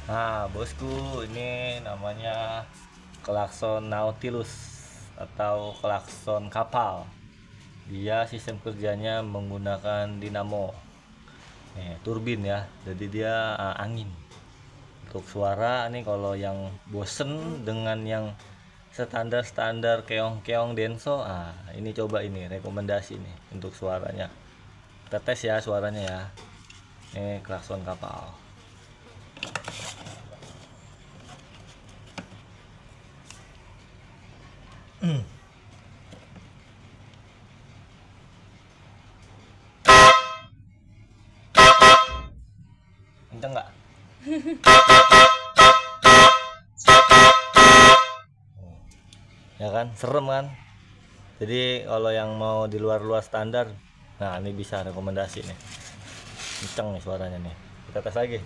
Nah, bosku, ini namanya klakson Nautilus atau klakson kapal. Dia sistem kerjanya menggunakan dinamo, turbin ya. Jadi dia angin. Untuk suara nih, kalau yang bosen dengan yang standar keong-keong denso, ini coba, ini rekomendasi nih untuk suaranya. Kita tes ya suaranya ya. Ini klakson kapal. Kenceng nggak? Ya kan, serem kan? Jadi kalau yang mau di luar standar, nah ini bisa rekomendasi nih. Kenceng nih suaranya nih. Kita tes lagi.